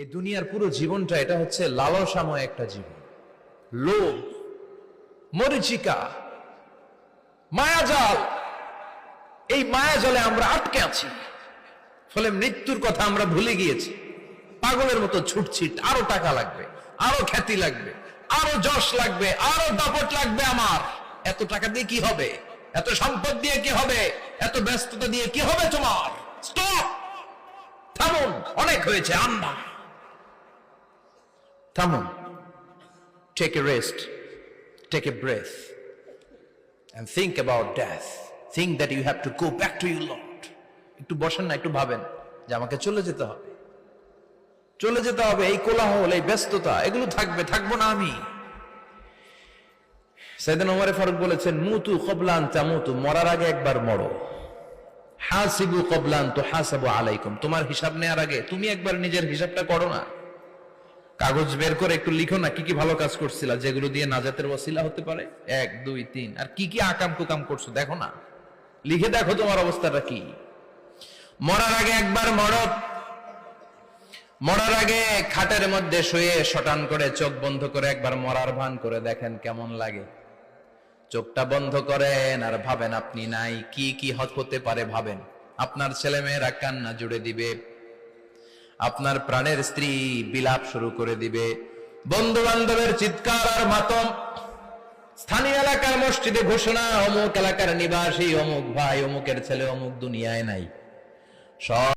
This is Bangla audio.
এই দুনিয়ার পুরো জীবনটা এটা হচ্ছে লালসাময় একটা জীবন। লোভ, মরিচিকা, মায়াজাল, এই মায়াজালে আমরা আটকে আছি। ফলে মৃত্যুর কথা আমরা ভুলে গিয়েছি। পাগলের মতো ছুটছি, আরো টাকা লাগবে, আরো খ্যাতি লাগবে, আরো যশ লাগবে, আরো দাপট লাগবে। আমার এত টাকা দিয়ে কি হবে? এত সম্পদ দিয়ে কি হবে? এত ব্যস্ততা দিয়ে কি হবে তোমার? স্টপ, থামুন, অনেক হয়েছে। আন্না, থামুন, take a rest, take a breath and think about death. Think that you have to go back to your Lord. একটু বসেন না, একটু ভাবেন যে আমাকে চলে যেতে হবে, চলে যেতে হবে। এই কোলাহল, এই ব্যস্ততা, এগুলো থাকবে, থাকবো না আমি। সাইয়েদনা ওমর ফারুক বলেছেন, মুতু ক্বাবলা আন তামুতু, মরার আগে একবার মরো। হাসিবু ক্বাবলা আন তুহাসাবু আলাইকুম, তোমার হিসাব নেওয়ার আগে তুমি একবার নিজের হিসাবটা করো না। কাগজ বের করে একটু লিখো না কি কি ভালো কাজ করছিলা, যেগুলো দিয়ে নাজাতের ওসিলা হতে পারে। 1 2 3, আর কি কি আকাম কুকাম করছো দেখো না, লিখে দেখো তোমার অবস্থাটা কি। মরার আগে একবার মরো। মরার আগে খাটের মধ্যে শুয়ে শটান করে চোখ বন্ধ করে একবার মরার ভান করে দেখেন কেমন লাগে। চোখটা বন্ধ করেন আর ভাবেন আপনি নাই, কি কি হতে পারে ভাবেন। আপনার ছেলে মেয়েরা কান্না জুড়ে দিবে, আপনার প্রাণের স্ত্রী বিলাপ শুরু করে দিবে, বন্ধু বান্ধবের চিৎকার আর মাতম, স্থানীয় এলাকার মসজিদে ঘোষণা, অমুক এলাকার নিবাসী অমুক ভাই অমুকের ছেলে অমুক দুনিয়ায় নাই। সব